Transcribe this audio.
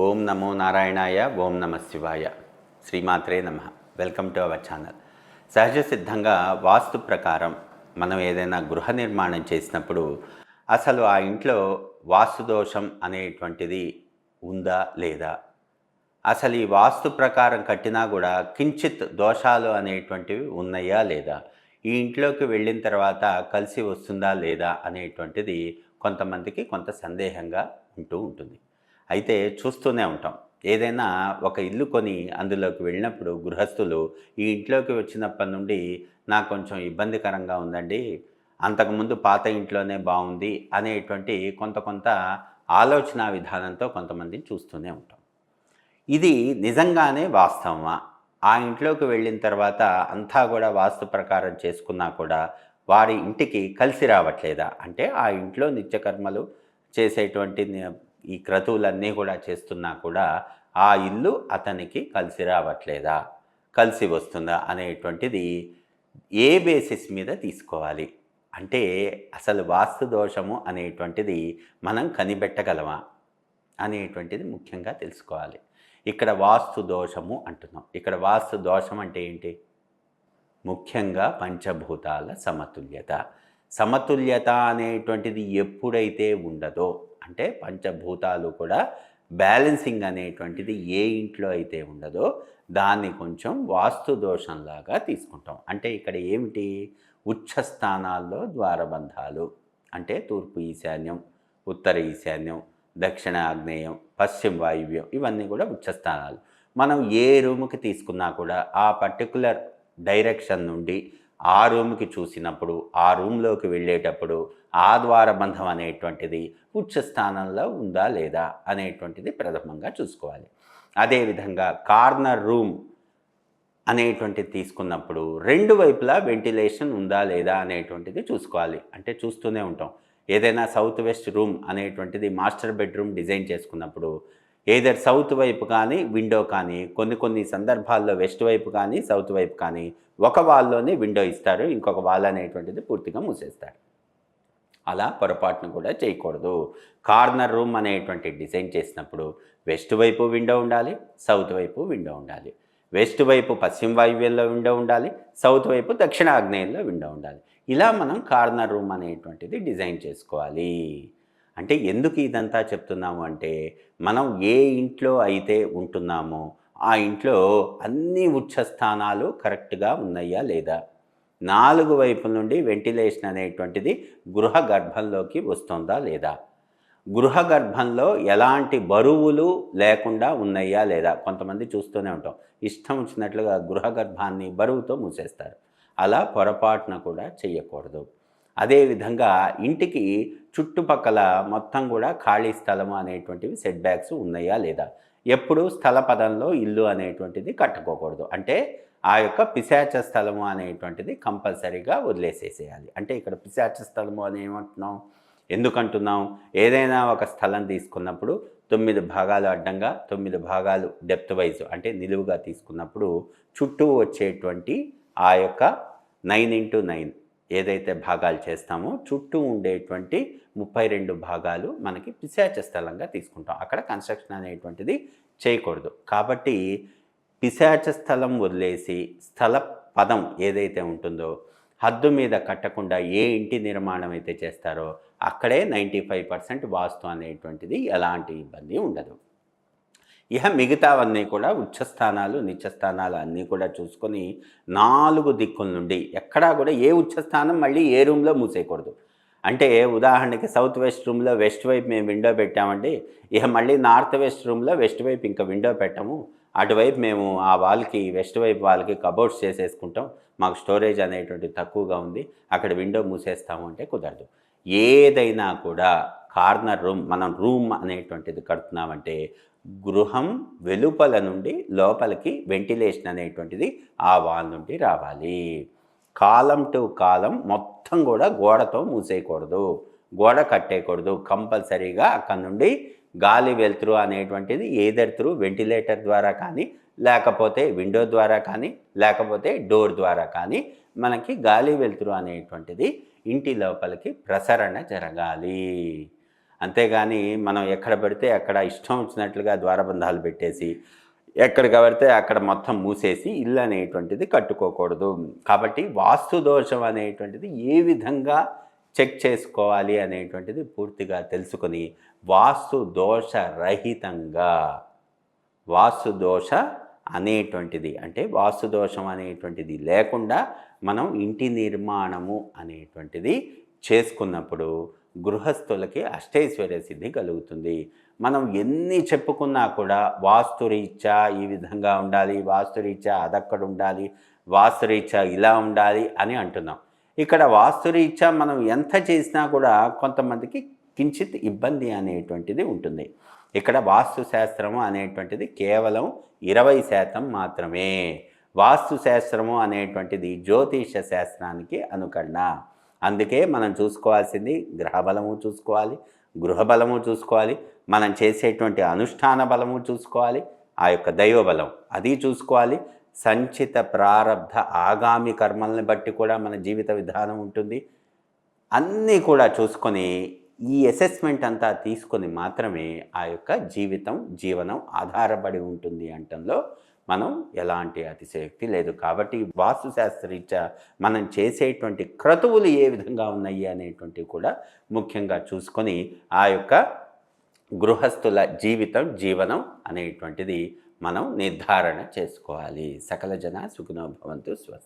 ఓం నమో నారాయణాయ. ఓం నమ శివాయ. శ్రీమాత్రే నమ. Welcome to our channel. సహజ సిద్ధంగా వాస్తు ప్రకారం మనం ఏదైనా గృహ నిర్మాణం చేసినప్పుడు అసలు ఆ ఇంట్లో వాస్తు దోషం అనేటువంటిది ఉందా లేదా, అసలు ఈ వాస్తు ప్రకారం కట్టినా కూడా కించిత్ దోషాలు అనేటువంటివి ఉన్నాయా లేదా, ఈ ఇంట్లోకి వెళ్ళిన తర్వాత కలిసి వస్తుందా లేదా అనేటువంటిది కొంతమందికి కొంత సందేహంగా ఉంటూ ఉంటుంది. అయితే చూస్తూనే ఉంటాం. ఏదైనా ఒక ఇల్లు కొని అందులోకి వెళ్ళినప్పుడు గృహస్థులు ఈ ఇంట్లోకి వచ్చినప్పటి నుండి నాకు కొంచెం ఇబ్బందికరంగా ఉందండి, అంతకుముందు పాత ఇంట్లోనే బాగుంది అనేటువంటి కొంత ఆలోచన విధానంతో కొంతమందిని చూస్తూనే ఉంటాం. ఇది నిజంగానే వాస్తవమా? ఆ ఇంట్లోకి వెళ్ళిన తర్వాత అంతా కూడా వాస్తు ప్రకారం చేసుకున్నా కూడా వారి ఇంటికి కలిసి రావట్లేదా? అంటే ఆ ఇంట్లో నిత్యకర్మలు చేసేటువంటి ఈ క్రతువులన్నీ కూడా చేస్తున్నా కూడా ఆ ఇల్లు అతనికి కలిసి రావట్లేదా, కలిసి వస్తుందా అనేటువంటిది ఏ బేసిస్ మీద తీసుకోవాలి? అంటే అసలు వాస్తు దోషము అనేటువంటిది మనం కనిపెట్టగలమా అనేటువంటిది ముఖ్యంగా తెలుసుకోవాలి. ఇక్కడ వాస్తు దోషము అంటున్నాం. ఇక్కడ వాస్తు దోషం అంటే ఏంటి? ముఖ్యంగా పంచభూతాల సమతుల్యత. సమతుల్యత అనేటువంటిది ఎప్పుడైతే ఉండదో, అంటే పంచభూతాలు కూడా బ్యాలెన్సింగ్ అనేటువంటిది ఏ ఇంట్లో అయితే ఉండదో దాన్ని కొంచెం వాస్తు దోషంలాగా తీసుకుంటాం. అంటే ఇక్కడ ఏమిటి? ఉచ్చ స్థానాల్లో ద్వారబంధాలు, అంటే తూర్పు ఈశాన్యం, ఉత్తర ఈశాన్యం, దక్షిణ ఆగ్నేయం, పశ్చిమ వాయువ్యం, ఇవన్నీ కూడా ఉచ్చస్థానాలు. మనం ఏ రూముకి తీసుకున్నా కూడా ఆ పర్టికులర్ డైరెక్షన్ నుండి ఆ రూమ్కి చూసినప్పుడు, ఆ రూమ్లోకి వెళ్ళేటప్పుడు ఆ ద్వారబంధం అనేటువంటిది ఉచ్చస్థానంలో ఉందా లేదా అనేటువంటిది ప్రథమంగా చూసుకోవాలి. అదేవిధంగా కార్నర్ రూమ్ అనేటువంటిది తీసుకున్నప్పుడు రెండు వైపులా వెంటిలేషన్ ఉందా లేదా అనేటువంటిది చూసుకోవాలి. అంటే చూస్తూనే ఉంటాం. ఏదైనా సౌత్ వెస్ట్ రూమ్ అనేటువంటిది మాస్టర్ బెడ్రూమ్ డిజైన్ చేసుకున్నప్పుడు ఏదర్ సౌత్ వైపు కానీ విండో కానీ, కొన్ని సందర్భాల్లో వెస్ట్ వైపు కానీ సౌత్ వైపు కానీ ఒక వాల్లోనే విండో ఇస్తారు, ఇంకొక వాల్ అనేటువంటిది పూర్తిగా మూసేస్తారు. అలా పొరపాటును కూడా చేయకూడదు. కార్నర్ రూమ్ అనేటువంటి డిజైన్ చేసినప్పుడు వెస్ట్ వైపు విండో ఉండాలి, సౌత్ వైపు విండో ఉండాలి. వెస్ట్ వైపు పశ్చిమ వాయువ్యంలో విండో ఉండాలి, సౌత్ వైపు దక్షిణ ఆగ్నేయంలో విండో ఉండాలి. ఇలా మనం కార్నర్ రూమ్ అనేటువంటిది డిజైన్ చేసుకోవాలి. అంటే ఎందుకు ఇదంతా చెప్తున్నాము అంటే, మనం ఏ ఇంట్లో అయితే ఉంటున్నామో ఆ ఇంట్లో అన్ని ఉచ్చ స్థానాలు కరెక్ట్గా ఉన్నాయా లేదా, 4 వైపుల నుండి వెంటిలేషన్ అనేటువంటిది గృహ గర్భంలోకి వస్తుందా లేదా, గృహ గర్భంలో ఎలాంటి బరువులు లేకుండా ఉన్నాయా లేదా. కొంతమంది చూస్తూనే ఉంటాం, ఇష్టం వచ్చినట్లుగా గృహ గర్భాన్ని బరువుతో మూసేస్తారు. అలా పొరపాటున కూడా చెయ్యకూడదు. అదేవిధంగా ఇంటికి చుట్టుపక్కల మొత్తం కూడా ఖాళీ స్థలము అనేటువంటివి సెట్ బ్యాక్స్ ఉన్నాయా లేదా. ఎప్పుడు స్థల పదంలో ఇల్లు అనేటువంటిది కట్టుకోకూడదు. అంటే ఆ యొక్క పిశాచ స్థలము అనేటువంటిది కంపల్సరీగా వదిలేసేసేయాలి. అంటే ఇక్కడ పిశాచ స్థలము అని ఏమంటున్నాం, ఎందుకంటున్నాం? ఏదైనా ఒక స్థలం తీసుకున్నప్పుడు 9 భాగాలు అడ్డంగా, 9 భాగాలు డెప్త్ వైజ్ అంటే నిలువుగా తీసుకున్నప్పుడు చుట్టూ వచ్చేటువంటి ఆ యొక్క 9x9 ఏదైతే భాగాలు చేస్తామో చుట్టూ ఉండేటువంటి 32 భాగాలు మనకి పిశాచ స్థలంగా తీసుకుంటాం. అక్కడ కన్స్ట్రక్షన్ అనేటువంటిది చేయకూడదు. కాబట్టి పిశాచ స్థలం వదిలేసి స్థల పదం ఏదైతే ఉంటుందో హద్దు మీద కట్టకుండా ఏ ఇంటి నిర్మాణం అయితే చేస్తారో అక్కడే 95% వాస్తు అనేటువంటిది ఎలాంటి ఇబ్బంది ఉండదు. ఇహ మిగతావన్నీ కూడా ఉచ్చస్థానాలు, నిత్యస్థానాలు అన్నీ కూడా చూసుకొని 4 దిక్కుల నుండి ఎక్కడా కూడా ఏ ఉచ్చస్థానం మళ్ళీ ఏ రూమ్లో మూసేయకూడదు. అంటే ఉదాహరణకి సౌత్ వెస్ట్ రూమ్లో వెస్ట్ వైపు మేము విండో పెట్టామండి, ఇక మళ్ళీ నార్త్ వెస్ట్ రూమ్లో వెస్ట్ వైపు ఇంకా విండో పెట్టము, అటువైపు మేము ఆ వాల్కి వెస్ట్ వైపు వాల్కి కబోర్డ్స్ చేసేసుకుంటాం, మాకు స్టోరేజ్ అనేటువంటి తక్కువగా ఉంది, అక్కడ విండో మూసేస్తాము అంటే కుదరదు. ఏదైనా కూడా కార్నర్ రూమ్, మనం రూమ్ అనేటువంటిది కడుతున్నామంటే గృహం వెలుపల నుండి లోపలికి వెంటిలేషన్ అనేటువంటిది ఆ వాల్ నుండి రావాలి. కాలం టు కాలం మొత్తం కూడా గోడతో మూసేయకూడదు, గోడ కట్టేయకూడదు. కంపల్సరీగా అక్కడ నుండి గాలి వెలుతురు అనేటువంటిది ఏదర్ త్రూ వెంటిలేటర్ ద్వారా కానీ, లేకపోతే విండో ద్వారా కానీ, లేకపోతే డోర్ ద్వారా కానీ మనకి గాలి వెలుతురు అనేటువంటిది ఇంటి లోపలికి ప్రసరణ జరగాలి. అంతేగాని మనం ఎక్కడ పడితే అక్కడ ఇష్టం వచ్చినట్లుగా ద్వారబంధాలు పెట్టేసి ఎక్కడికి పడితే అక్కడ మొత్తం మూసేసి ఇల్లు అనేటువంటిది కట్టుకోకూడదు. కాబట్టి వాస్తు దోషం అనేటువంటిది ఏ విధంగా చెక్ చేసుకోవాలి అనేటువంటిది పూర్తిగా తెలుసుకొని వాస్తు దోష రహితంగా వాస్తు దోష అనేటువంటిది అంటే వాస్తు దోషం అనేటువంటిది లేకుండా మనం ఇంటి నిర్మాణము అనేటువంటిది చేసుకున్నప్పుడు గృహస్థులకి అష్టైశ్వర్య సిద్ధి కలుగుతుంది. మనం ఎన్ని చెప్పుకున్నా కూడా వాస్తురీత్యా ఈ విధంగా ఉండాలి, వాస్తురీత్యా అదక్కడ ఉండాలి, వాస్తురీత్యా ఇలా ఉండాలి అని అంటున్నాం. ఇక్కడ వాస్తురీత్యా మనం ఎంత చేసినా కూడా కొంతమందికి కించిత్ ఇబ్బంది అనేటువంటిది ఉంటుంది. ఇక్కడ వాస్తు శాస్త్రము అనేటువంటిది కేవలం 20% మాత్రమే. వాస్తు శాస్త్రము అనేటువంటిది జ్యోతిష శాస్త్రానికి అనుకరణ. అందుకే మనం చూసుకోవాల్సింది గ్రహబలము చూసుకోవాలి, గృహబలము చూసుకోవాలి, మనం చేసేటువంటి అనుష్ఠాన బలము చూసుకోవాలి, ఆ యొక్క దైవబలం అది చూసుకోవాలి. సంచిత ప్రారబ్ధ ఆగామి కర్మల్ని బట్టి కూడా మన జీవిత విధానం ఉంటుంది. అన్నీ కూడా చూసుకొని ఈ అసెస్మెంట్ అంతా తీసుకొని మాత్రమే ఆ యొక్క జీవనం ఆధారపడి ఉంటుంది అనటంలో మనం ఎలాంటి అతిశయోక్తి లేదు. కాబట్టి వాస్తుశాస్త్రరీత్యా మనం చేసేటువంటి క్రతువులు ఏ విధంగా ఉన్నాయి అనేటువంటివి కూడా ముఖ్యంగా చూసుకొని ఆ యొక్క గృహస్థుల జీవనం అనేటువంటిది మనం నిర్ధారణ చేసుకోవాలి. సకల జన సుఖినో భవంతు. స్వస్తి.